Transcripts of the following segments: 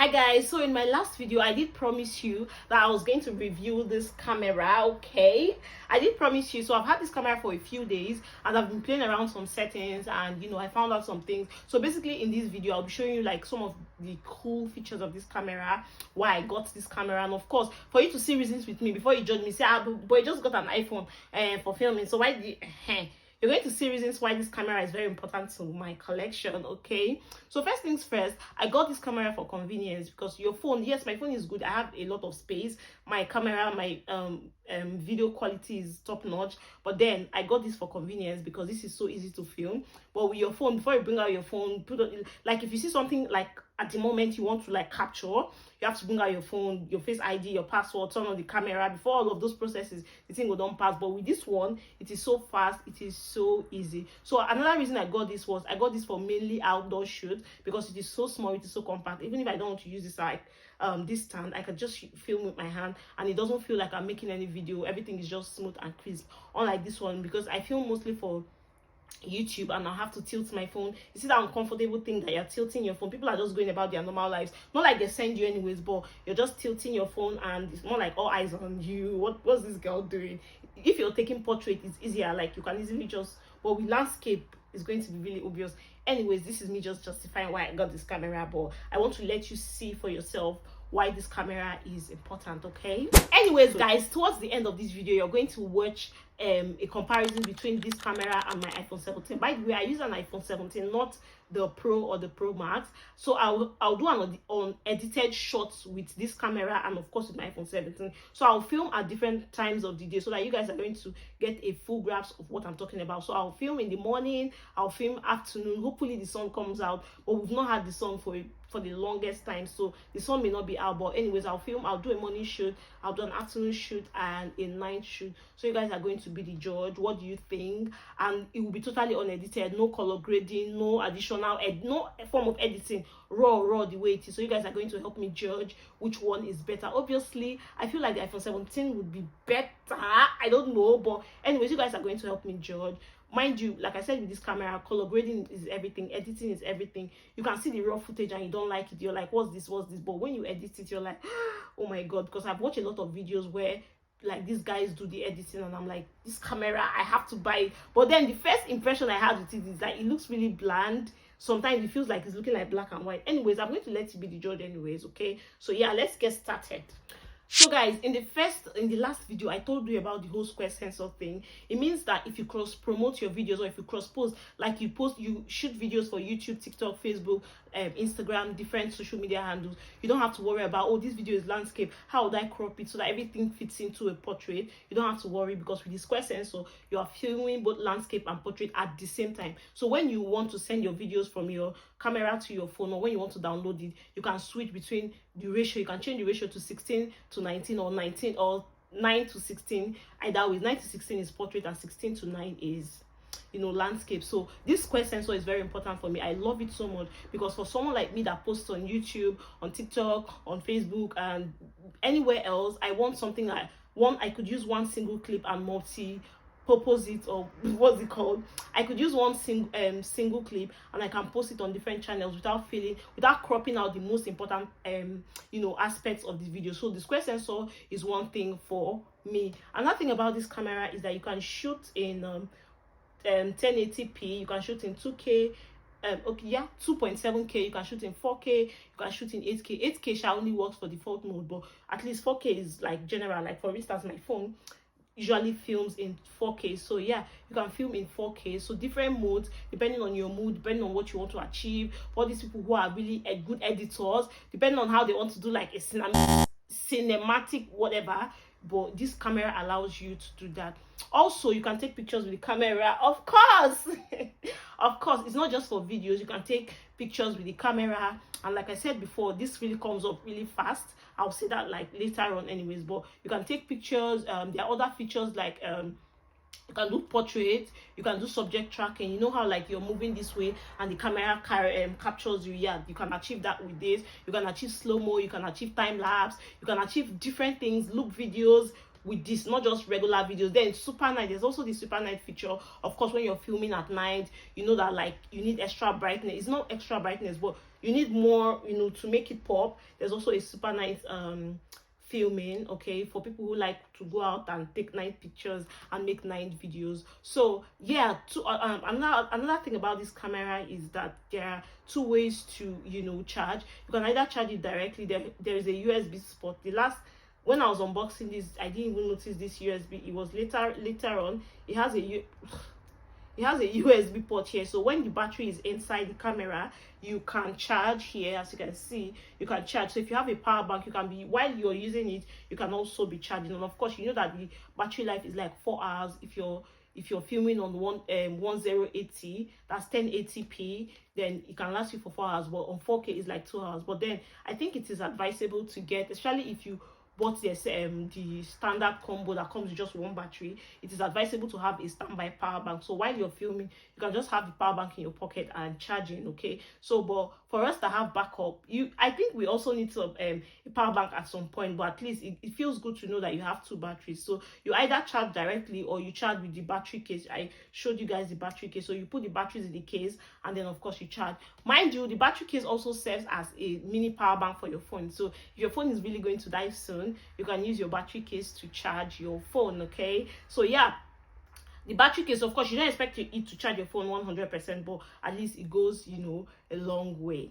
Hi guys, so in my last video I did promise you that I was going to review this camera. Okay, I did promise you. So I've had this camera for a few days and I've been playing around some settings, and I found out some things. So basically in this video I'll be showing you like some of the cool features of this camera, why I got this camera, and of course for you to see reasons with me before you judge me, say but I just got an iPhone for filming, so why did you're going to see reasons why this camera is very important to my collection. Okay, so first things first, I got this camera for convenience, because your phone, yes, my phone is good, I have a lot of space, my camera, my video quality is top notch, but then I got this for convenience because this is so easy to film. But with your phone, before you bring out your phone, put it, like if you see something like at the moment you want to like capture, you have to bring out your phone, your face ID, your password, turn on the camera. Before all of those processes, the thing will don't pass. But with this one, it is so fast, it is so easy. So another reason I got this was I got this for mainly outdoor shoot, because it is so small, it is so compact. Even if I don't want to use this like this stand, I can just film with my hand and it doesn't feel like I'm making any video. Everything is just smooth and crisp, unlike this one, because I film mostly for YouTube and I have to tilt my phone. You see that uncomfortable thing that you're tilting your phone? People are just going about their normal lives, not like they send you anyways, but you're just tilting your phone and it's more like all eyes on you. What's this girl doing? If you're taking portrait, it's easier, like you can easily just, but with landscape it's going to be really obvious. Anyways, this is me just justifying why I got this camera, but I want to let you see for yourself why this camera is important. Okay, anyways guys, towards the end of this video you're going to watch a comparison between this camera and my iPhone 17. By the way, I use an iPhone 17, not the Pro or the Pro Max, so I'll do an unedited shots with this camera and of course with my iPhone 17. So I'll film at different times of the day so that you guys are going to get a full grasp of what I'm talking about. So I'll film in the morning, I'll film afternoon, hopefully the sun comes out, but we've not had the sun for the longest time, so the sun may not be out. But anyways, I'll do a morning shoot, I'll do an afternoon shoot and a night shoot, so you guys are going to be the judge. What do you think? And it will be totally unedited, no color grading, no additional no form of editing, raw the way it is. So you guys are going to help me judge which one is better. Obviously I feel like the iPhone 17 would be better, I don't know, but anyways, you guys are going to help me judge. Mind you, like I said, with this camera, color grading is everything, editing is everything. You can see the raw footage and you don't like it, you're like, what's this, but when you edit it, you're like, oh my god. Because I've watched a lot of videos where like these guys do the editing and I'm like, this camera, I have to buy it. But then the first impression I had with it is that it looks really bland. Sometimes it feels like it's looking like black and white. Anyways, I'm going to let you be the judge anyways. Okay, so yeah, let's get started. So guys, in the last video I told you about the whole square sensor thing. It means that if you cross promote your videos, or if you cross post, like you shoot videos for YouTube, TikTok, Facebook, Instagram, different social media handles, you don't have to worry about, oh, this video is landscape, how would I crop it so that everything fits into a portrait? You don't have to worry, because with the square sensor you are filming both landscape and portrait at the same time. So when you want to send your videos from your camera to your phone, or when you want to download it, you can switch between the ratio. You can change the ratio to 16 to 19, or 19 or 9 to 16. Either way, 9 to 16 is portrait and 16 to 9 is landscape. So this square sensor is very important for me. I love it so much, because for someone like me that posts on YouTube, on TikTok, on Facebook and anywhere else, I want something like I could use one single clip and multi-purpose it, or what's it called? I could use one single clip and I can post it on different channels without cropping out the most important aspects of the video. So the square sensor is one thing for me. Another thing about this camera is that you can shoot in 1080p, you can shoot in 2K, 2.7K, you can shoot in 4K, you can shoot in 8K. 8K shall only works for default mode, but at least 4K is like general. Like for instance, my phone usually films in 4K, so yeah, you can film in 4K. So different modes depending on your mood, depending on what you want to achieve. For these people who are really good editors, depending on how they want to do like a cinematic whatever, but this camera allows you to do that. Also, you can take pictures with the camera, of course. Of course, it's not just for videos. You can take pictures with the camera, and like I said before, this really comes up really fast. I'll say that like later on anyways, but you can take pictures. There are other features like you can do portrait, you can do subject tracking. You know how like you're moving this way and the camera captures you? Yeah, you can achieve that with this. You can achieve slow-mo, you can achieve time lapse, you can achieve different things, loop videos with this, not just regular videos. Then super night, there's also the super night feature. Of course, when you're filming at night, you know that like you need extra brightness. It's not extra brightness, but you need more, to make it pop. There's also a super nice filming, okay, for people who like to go out and take nice pictures and make nice videos. So yeah, another thing about this camera is that there are two ways to charge. You can either charge it directly. There is a USB spot. When I was unboxing this, I didn't even notice this USB. It was later on. It has a USB port here, so when the battery is inside the camera, you can charge here. As you can see, you can charge. So if you have a power bank, you can be, while you're using it, you can also be charging. And of course, you know that the battery life is like 4 hours if you're filming on 1080, that's 1080p, then it can last you for 4 hours. But on 4K it's like 2 hours. But then I think it is advisable to get, especially if you bought the standard combo that comes with just one battery, it is advisable to have a standby power bank. So while you're filming, you can just have the power bank in your pocket and charging, okay? So but for us to have backup, I think we also need to a power bank at some point, but at least it feels good to know that you have two batteries. So you either charge directly or you charge with the battery case. I showed you guys the battery case. So you put the batteries in the case and then of course you charge. Mind you, the battery case also serves as a mini power bank for your phone. So if your phone is really going to die soon, you can use your battery case to charge your phone, okay? So yeah, the battery case, of course, you don't expect it to charge your phone 100%, but at least it goes, a long way.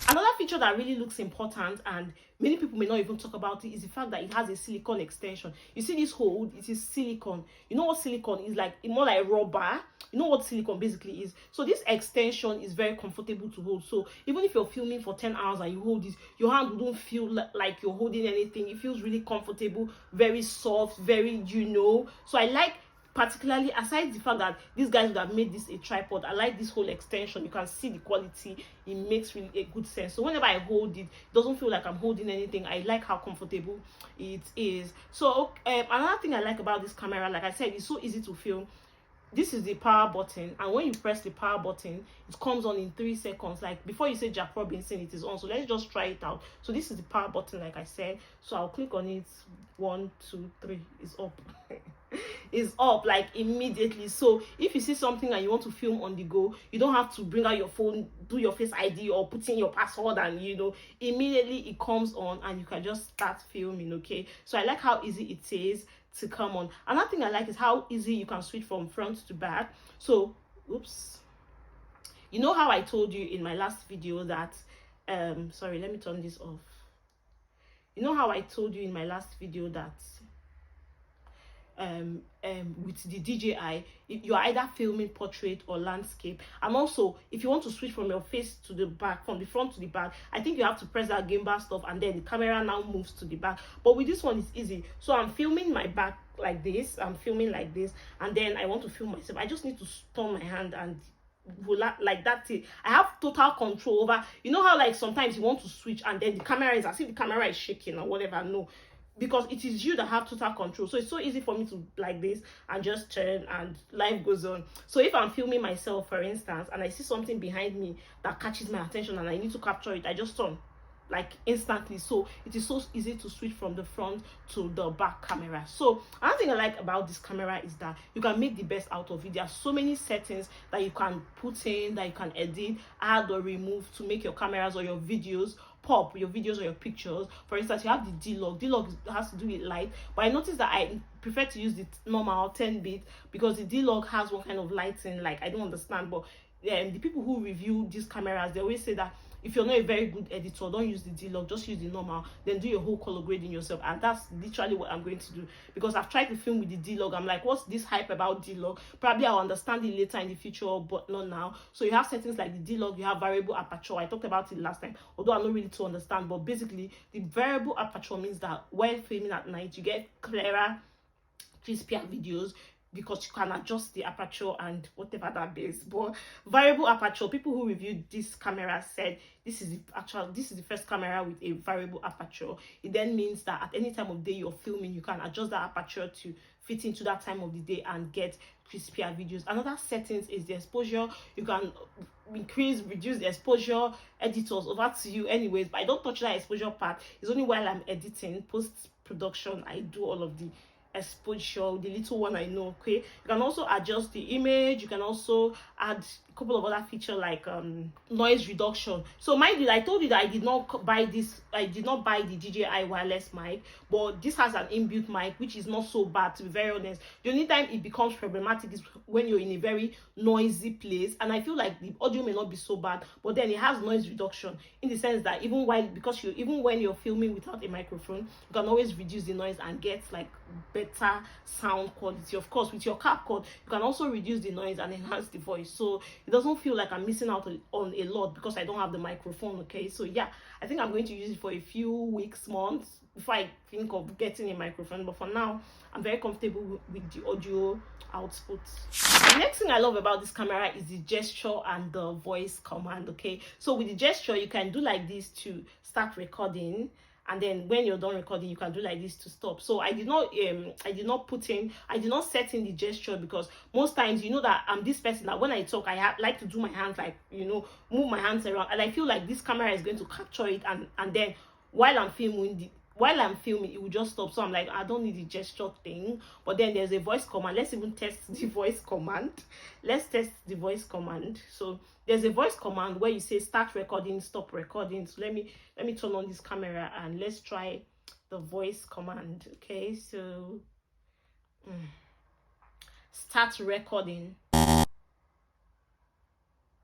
Another feature that really looks important and many people may not even talk about it is the fact that it has a silicone extension. You see this hole, it is silicone. You know what silicone is like? More like rubber. You know what silicone basically is. So this extension is very comfortable to hold. So even if you're filming for 10 hours and you hold this, your hand wouldn't feel like you're holding anything. It feels really comfortable, very soft, very, So I like, particularly aside the fact that these guys would have made this a tripod, I like this whole extension. You can see the quality. It makes really a good sense. So whenever I hold it, it doesn't feel like I'm holding anything. I like how comfortable it is. So another thing I like about this camera, like I said, it's so easy to film. This is the power button, and when you press the power button, it comes on in 3 seconds. Like before you say Jack Robinson, it is on. So let's just try it out. So this is the power button, like I said. So I'll click on it. 1 2 3, it's up. Is up like immediately. So if you see something and you want to film on the go, you don't have to bring out your phone, do your face ID or put in your password, and immediately it comes on and you can just start filming, okay? So I like how easy it is to come on. Another thing I like is how easy you can switch from front to back. So you know how I told you in my last video that sorry, let me turn this off. You know how I told you in my last video that with the DJI, you're either filming portrait or landscape. And also, if you want to switch from your face to the back, from the front to the back, I think you have to press that gimbal stuff and then the camera now moves to the back. But with this one, it's easy. So I'm filming my back like this, I'm filming like this, and then I want to film myself. I just need to turn my hand and like that's it. I have total control over, how like sometimes you want to switch and then the camera is as if the camera is shaking or whatever. No, because it is you that have total control. So it's so easy for me to like this and just turn and life goes on. So if I'm filming myself, for instance, and I see something behind me that catches my attention and I need to capture it, I just turn like instantly. So it is so easy to switch from the front to the back camera. So another thing I like about this camera is that you can make the best out of it. There are so many settings that you can put in, that you can edit, add or remove to make your cameras or your videos pop, your videos or your pictures. For instance, you have the D-Log. D-Log has to do with light, but I noticed that I prefer to use the normal 10-bit because the D-Log has one kind of lighting, like I don't understand. But the people who review these cameras, they always say that if you're not a very good editor, don't use the D-Log, just use the normal, then do your whole color grading yourself. And that's literally what I'm going to do, because I've tried to film with the D-Log. I'm like, what's this hype about D-Log? Probably I'll understand it later in the future, but not now. So you have settings like the D-Log, you have variable aperture. I talked about it last time, although I'm not really to understand, but basically the variable aperture means that when filming at night, you get clearer, crispier videos, because you can adjust the aperture and whatever that is. But variable aperture, people who reviewed this camera said this is the first camera with a variable aperture. It then means that at any time of day you're filming, you can adjust the aperture to fit into that time of the day and get crispier videos. Another settings is the exposure. You can increase, reduce the exposure. Editors, over to you anyways, but I don't touch that exposure part. It's only while I'm editing, post-production, I do all of the exposure, the little one I know. Okay, you can also adjust the image. You can also add couple of other features like noise reduction. So mind you, I told you that I did not buy the DJI wireless mic, but this has an inbuilt mic, which is not so bad, to be very honest. The only time it becomes problematic is when you're in a very noisy place, and I feel like the audio may not be so bad, but then it has noise reduction in the sense that even when you're filming without a microphone, you can always reduce the noise and get like better sound quality. Of course, with your CapCut, you can also reduce the noise and enhance the voice, so it doesn't feel like I'm missing out on a lot because I don't have the microphone. Okay, so yeah, I think I'm going to use it for a few weeks, months before I think of getting a microphone, but for now I'm very comfortable with the audio output. The next thing I love about this camera is the gesture and the voice command. Okay, so with the gesture, you can do like this to start recording, and then when you're done recording, you can do like this to stop. So I did not set in the gesture because most times, you know, that I'm this person that when I talk, I like to do my hands, like, you know, move my hands around, and I feel like this camera is going to capture it, and then while I'm filming, it will just stop. So I'm like, I don't need the gesture thing. But then there's a voice command. Let's even test the voice command. Let's test the voice command. So there's a voice command where you say start recording, stop recording. So let me turn on this camera and let's try the voice command. Okay, so start recording.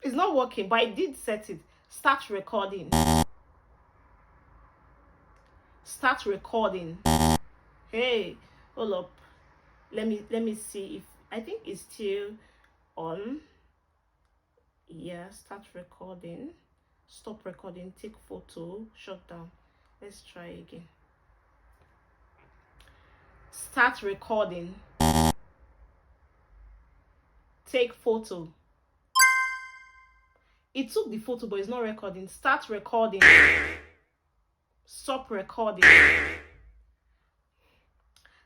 It's not working, but I did set it. Start recording. Start recording. Hey, hold up. Let me see if I think it's still on. Yeah, start recording. Stop recording. Take photo. Shut down. Let's try again. Start recording. Take photo. It took the photo, but it's not recording. Start recording. Stop recording.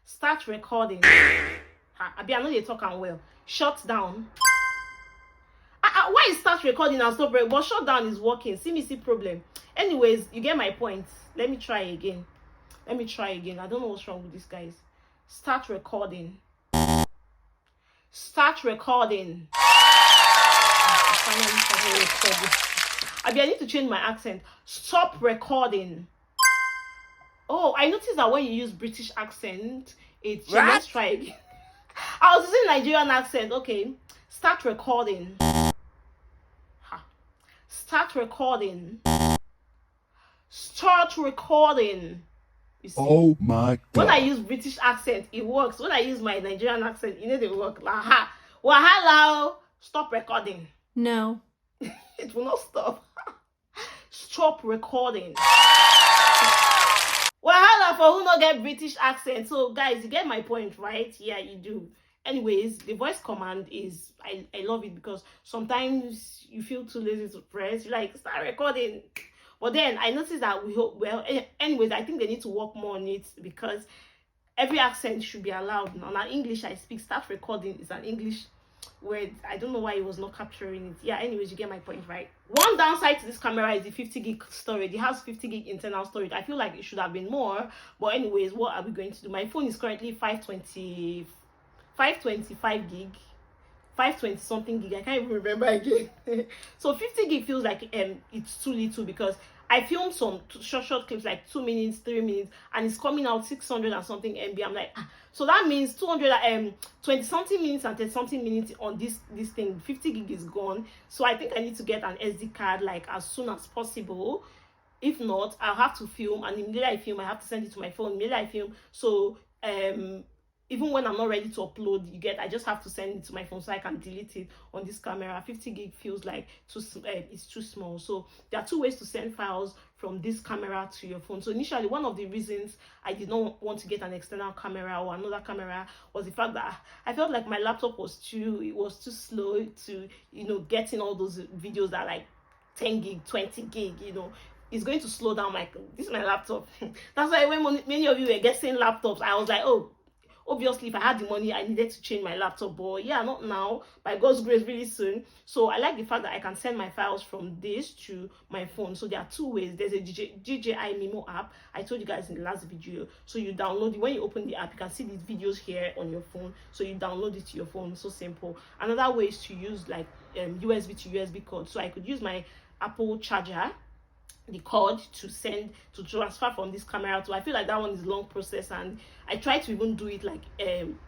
Start recording. I know they talking well. Shut down. Why is start recording and stop recording? But shut down is working. See problem. Anyways, you get my point. Let me try again. I don't know what's wrong with these guys. Start recording. Start recording. Finally started recording. I need to change my accent. Stop recording. Oh, I noticed that when you use British accent, it's right. Let's try again. I was using Nigerian accent. Okay, start recording. Start recording. Start recording. You see? Oh my God. When I use British accent, it works. When I use my Nigerian accent, it doesn't work. Like, well, hello. Stop recording. No. It will not stop. Stop recording. Well, hello for who not get British accent. So guys, you get my point, right? Yeah, you do. Anyways, the voice command is I love it because sometimes you feel too lazy to press. You're like, start recording. But then I noticed that anyways, I think they need to work more on it because every accent should be allowed. Now, English I speak, start recording is an English word. I don't know why it was not capturing it. Yeah, anyways, you get my point, right? One downside to this camera is the 50 gig storage. It has 50 gig internal storage. I feel like it should have been more, but anyways, what are we going to do? My phone is currently 525 gig, 520 something gig. I can't even remember again. So 50 gig feels like it's too little because I filmed some short clips, like 2 minutes, 3 minutes, and it's coming out 600 and something MB. I'm like, so that means 20 something minutes and 30 something minutes on this thing. 50 gig is gone. So I think I need to get an SD card like as soon as possible. If not, I'll have to film, and immediately I film, I have to send it to my phone. Immediately I film, so even when I'm not ready to upload, I just have to send it to my phone so I can delete it on this camera. 50 gig feels like it's too small. So there are two ways to send files from this camera to your phone. So initially, one of the reasons I did not want to get an external camera or another camera was the fact that I felt like my laptop was too slow to, getting all those videos that are like 10 gig, 20 gig, it's going to slow down. This is my laptop. That's why when many of you were getting laptops, I was like, oh, Obviously, if I had the money, I needed to change my laptop, but yeah, not now, by God's grace, really soon. So I like the fact that I can send my files from this to my phone. So there are two ways. There's a DJI Memo app, I told you guys in the last video. So you download it. When you open the app, you can see these videos here on your phone, so you download it to your phone. So simple. Another way is to use like USB to USB cord. So I could use my Apple charger, the cord, to transfer from this camera to, I feel like that one is long process, and I try to even do it like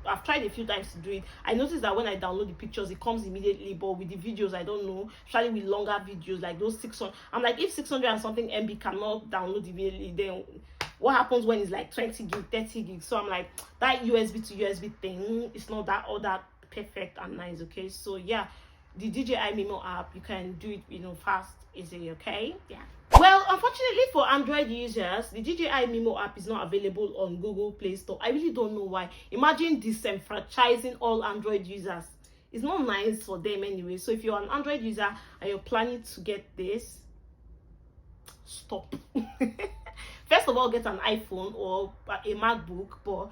I've tried a few times to do it. I noticed that when I download the pictures, it comes immediately, but with the videos, I don't know, especially with longer videos like those 600, I'm like, if 600 and something MB cannot download immediately, then what happens when it's like 20 gig 30 gig? So I'm like, that USB to USB thing, it's not that all that perfect and nice. Okay, so yeah, the DJI Memo app, you can do it, you know, fast, easy. Okay, yeah. Well, unfortunately for Android users, the DJI Memo app is not available on Google Play Store. I really don't know why. Imagine disenfranchising all Android users. It's not nice for them anyway. So if you're an Android user and you're planning to get this, stop. First of all, get an iPhone or a MacBook, but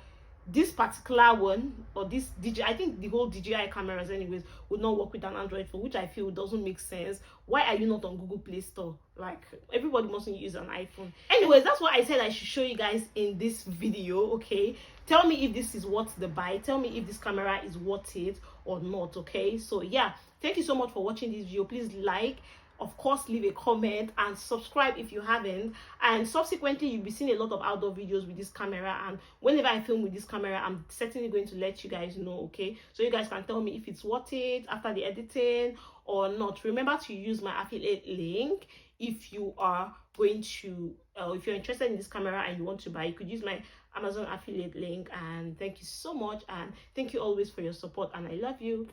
this particular one, or this DJI, I think the whole DJI cameras anyways would not work with an Android phone, which I feel doesn't make sense. Why are you not on Google Play Store? Like, everybody must use an iPhone. Anyways, that's what I said I should show you guys in this video. Okay, tell me if this is worth the buy. Tell me if this camera is worth it or not. Okay, so yeah, thank you so much for watching this video. Please like, of course, leave a comment and subscribe if you haven't. And subsequently, you'll be seeing a lot of outdoor videos with this camera, and whenever I film with this camera, I'm certainly going to let you guys know. Okay, so you guys can tell me if it's worth it after the editing or not. Remember to use my affiliate link if you are going to if you're interested in this camera and you want to buy. You could use my Amazon affiliate link. And thank you so much, and thank you always for your support, and I love you.